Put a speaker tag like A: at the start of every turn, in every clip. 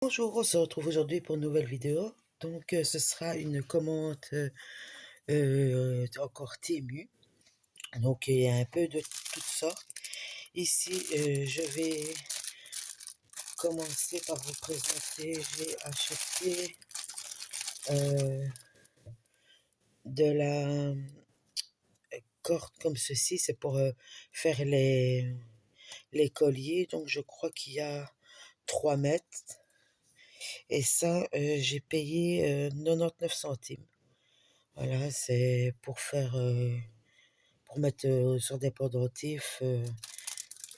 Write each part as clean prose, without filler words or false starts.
A: Bonjour, on se retrouve aujourd'hui pour une nouvelle vidéo. Donc, ce sera une commande encore Temu. Donc, il y a un peu de toutes sortes. Ici, je vais commencer par vous présenter. J'ai acheté de la corde comme ceci. C'est pour faire les colliers. Donc, je crois qu'il y a 3 mètres. Et ça, j'ai payé 99 centimes. Voilà, c'est pour faire, pour mettre sur des pendentifs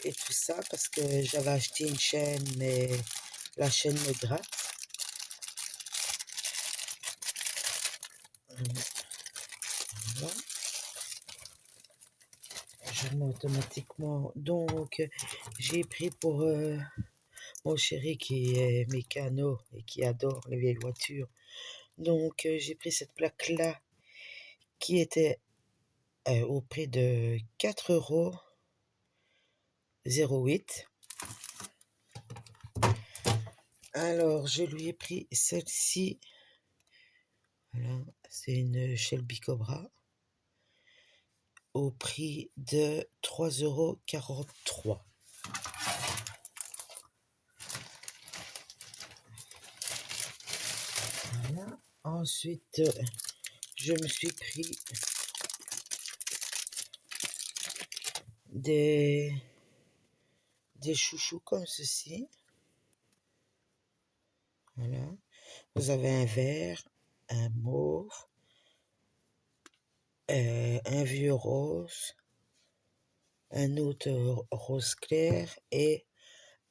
A: et tout ça, parce que j'avais acheté une chaîne, mais la chaîne me gratte. Voilà. Je mets automatiquement. Donc, j'ai pris pour mon chéri qui est mécano et qui adore les vieilles voitures. Donc, j'ai pris cette plaque-là qui était au prix de 4,08 €. Alors, je lui ai pris celle-ci. Voilà, c'est une Shelby Cobra au prix de 3,43 €. Voilà. Ensuite, je me suis pris des chouchous comme ceci. Voilà. Vous avez un vert, un mauve, un vieux rose, un autre rose clair et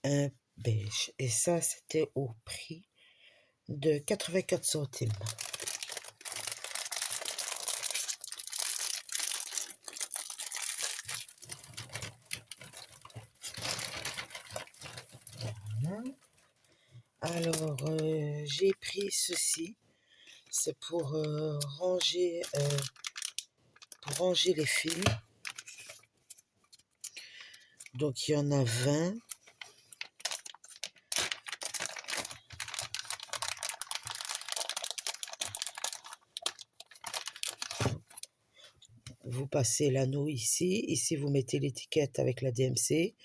A: un beige. Et ça, c'était au prix de 84 centimes. Voilà. Alors, j'ai pris ceci. C'est pour ranger les fils. Donc, il y en a 20. Vous passez l'anneau ici. Ici, vous mettez l'étiquette avec la DMC.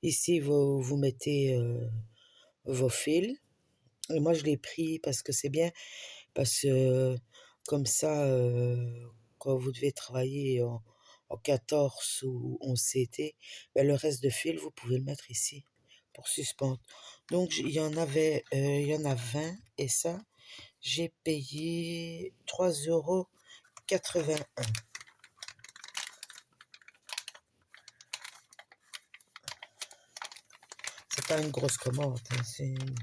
A: Ici, vous mettez vos fils. Et moi, je l'ai pris parce que c'est bien. Parce que comme ça, quand vous devez travailler en 14 ou 11 CT, ben, le reste de fil, vous pouvez le mettre ici pour suspendre. Donc, il y en a 20 et ça, j'ai payé 3,81 €. C'est pas une grosse commande, hein, c'est une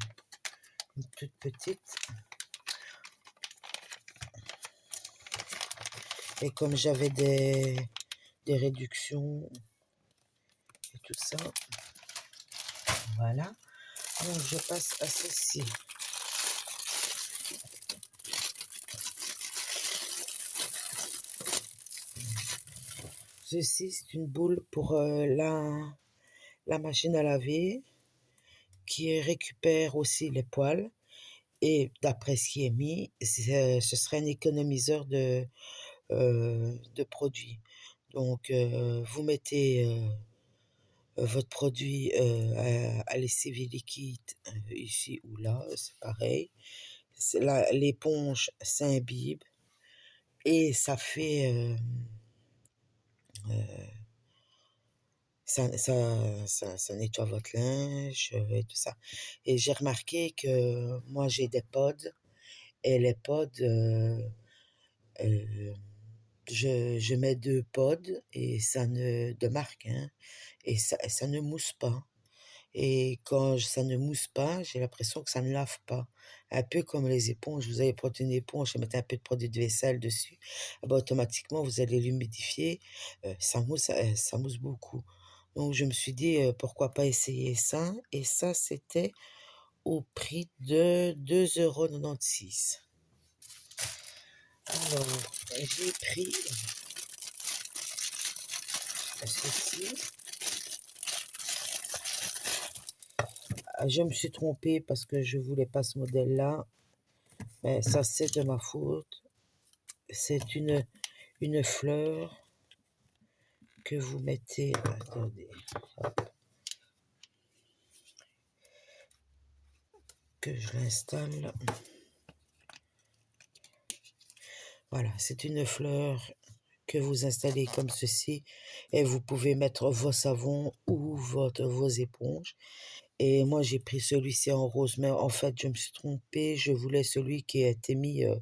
A: toute petite. Et comme j'avais des réductions et tout ça, voilà. Donc, je passe à ceci. Ceci, c'est une boule pour la machine à laver qui récupère aussi les poils. Et d'après ce qui est mis, ce serait un économiseur de produits. Donc, vous mettez votre produit à lessiver liquide ici ou là, c'est pareil. L'éponge s'imbibe et ça fait... ça nettoie votre linge et tout ça. Et j'ai remarqué que moi j'ai des pods et les pods, je mets 2 pods et ça ne de marque, hein, et ça ne mousse pas. Et quand ça ne mousse pas, j'ai l'impression que ça ne lave pas. Un peu comme les éponges, vous allez prendre une éponge et mettre un peu de produit de vaisselle dessus, ah bah, automatiquement vous allez l'humidifier, ça mousse beaucoup. Donc je me suis dit, pourquoi pas essayer ça? Et ça, c'était au prix de 2,96 €. Alors, j'ai pris ceci. je me suis trompée parce que je voulais pas ce modèle-là. Mais ça, c'est de ma faute. C'est une fleur que vous mettez... Attendez. Que je l'installe. Voilà, c'est une fleur que vous installez comme ceci et vous pouvez mettre vos savons ou vos éponges. Et moi, j'ai pris celui-ci en rose, mais en fait, je me suis trompée. Je voulais celui qui a été mis un,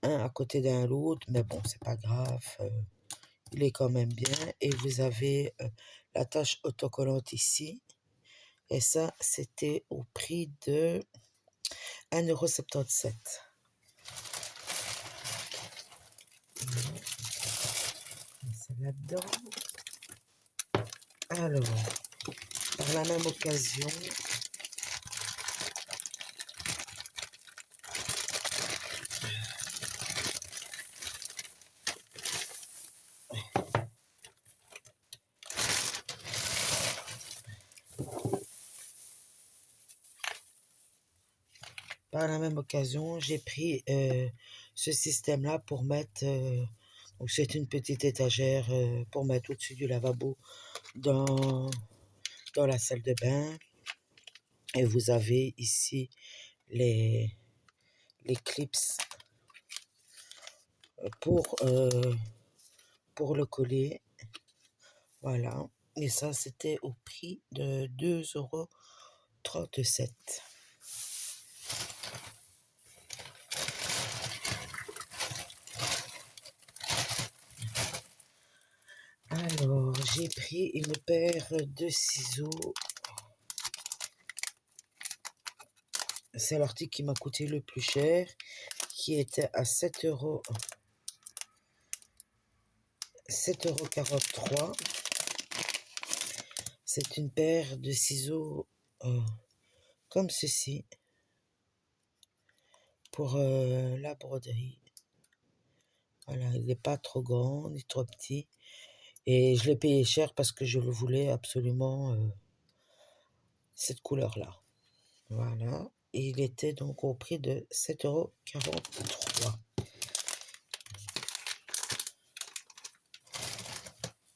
A: un à côté d'un l'autre, mais bon, c'est pas grave. Il est quand même bien. Et vous avez la tache autocollante ici. Et ça, c'était au prix de 1,77 €. C'est là-dedans. Alors, par la même occasion, j'ai pris ce système-là pour mettre, donc c'est une petite étagère pour mettre au-dessus du lavabo dans la salle de bain. Et vous avez ici les clips pour, le coller. Voilà. Et ça, c'était au prix de 2,37 €. Alors, j'ai pris une paire de ciseaux. C'est l'article qui m'a coûté le plus cher, qui était à 7,43 €. C'est une paire de ciseaux comme ceci pour la broderie. Voilà, il n'est pas trop grand ni trop petit. Et je l'ai payé cher parce que je le voulais absolument cette couleur-là. Voilà. Et il était donc au prix de 7,43 €.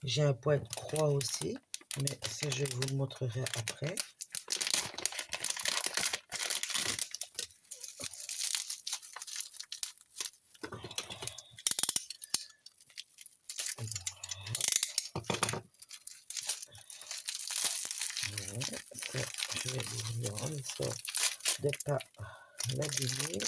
A: J'ai un point de croix aussi, mais ça je vous le montrerai après. Ça, je vais l'ouvrir en histoire de ne pas l'abîmer.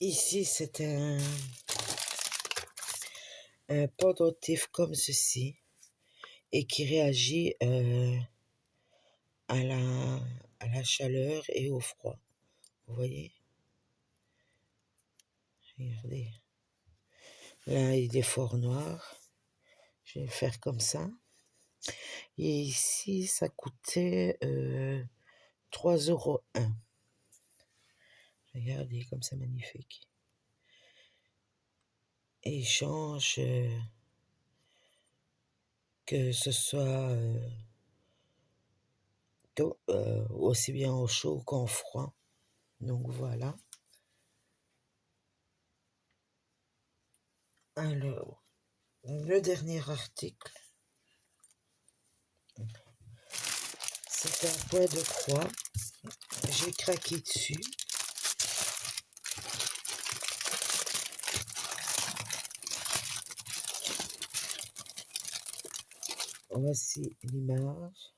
A: Ici, c'est un pendentif comme ceci et qui réagit à la chaleur et au froid. Vous voyez? Regardez. Là, il est fort noir. Je vais le faire comme ça. Et ici, ça coûtait 3,01 €. Regardez comme c'est magnifique. Et il change que ce soit aussi bien au chaud qu'en froid. Donc voilà. Alors, le dernier article, c'est un point de croix. J'ai craqué dessus. Voici l'image.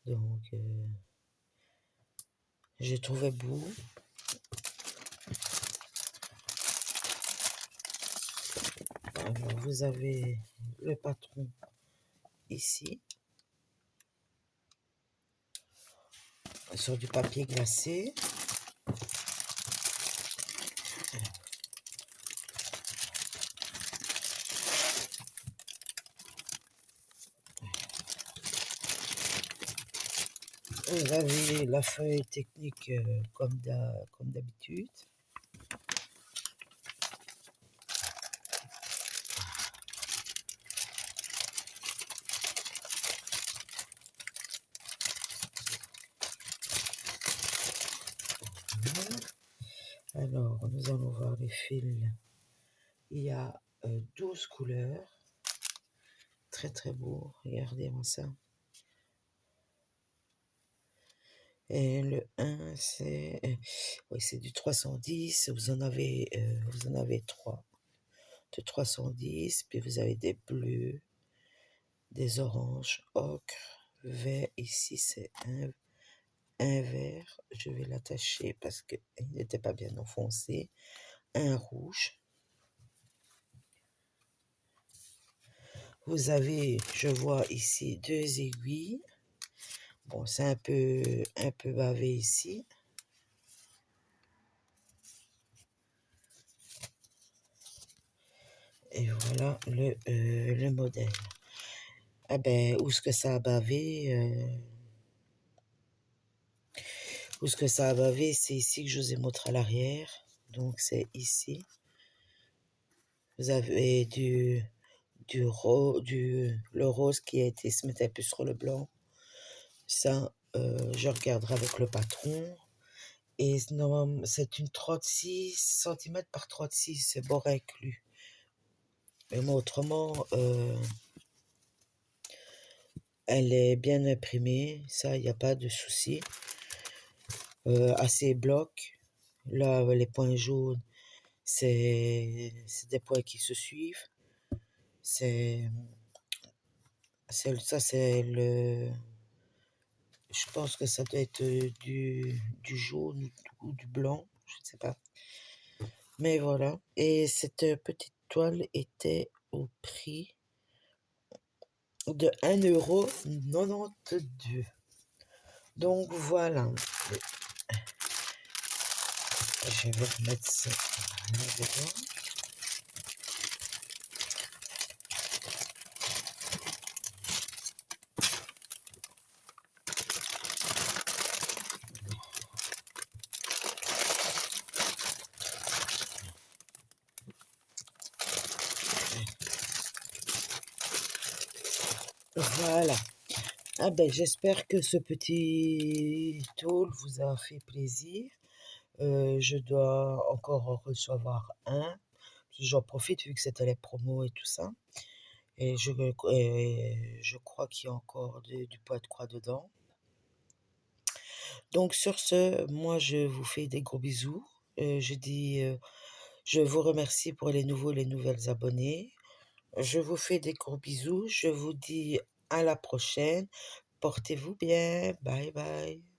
A: Donc, j'ai trouvé beau. Alors, vous avez le patron ici, sur du papier glacé. Vous avez la feuille technique comme d'habitude. Alors, nous allons voir les fils. Il y a 12 couleurs. Très très beau, regardez-moi ça. Et le 1, c'est oui, c'est du 310. Vous en avez 3 de 310. Puis vous avez des bleus, des oranges, ocre, vert. Ici, c'est un vert. Je vais l'attacher parce qu'il n'était pas bien enfoncé. Un rouge. Vous avez, je vois ici, 2 aiguilles. Bon, c'est un peu bavé ici. Et voilà le modèle. Ah ben, où est-ce que ça a bavé Où est-ce que ça a bavé? C'est ici que je vous ai montré à l'arrière. Donc, c'est ici. Vous avez le rose qui a été se mettre un peu sur le blanc. Ça, je regarderai avec le patron. Et c'est une 36 cm par 36, c'est bord inclus. Mais moi, autrement, elle est bien imprimée, ça, il n'y a pas de souci. À ces blocs, là, les points jaunes, c'est des points qui se suivent. Ça, c'est le... Je pense que ça doit être du jaune ou du blanc, je ne sais pas. Mais voilà. Et cette petite toile était au prix de 1,92 €. Donc voilà. Je vais remettre ça là-dedans. Voilà. Ah ben, j'espère que ce petit haul vous a fait plaisir. Je dois encore en recevoir un. J'en profite vu que c'était les promos et tout ça. Et je crois qu'il y a encore du poids de croix dedans. Donc sur ce, moi je vous fais des gros bisous. Je vous remercie pour les nouveaux et les nouvelles abonnés. Je vous fais des gros bisous. Je vous dis à la prochaine. Portez-vous bien. Bye bye.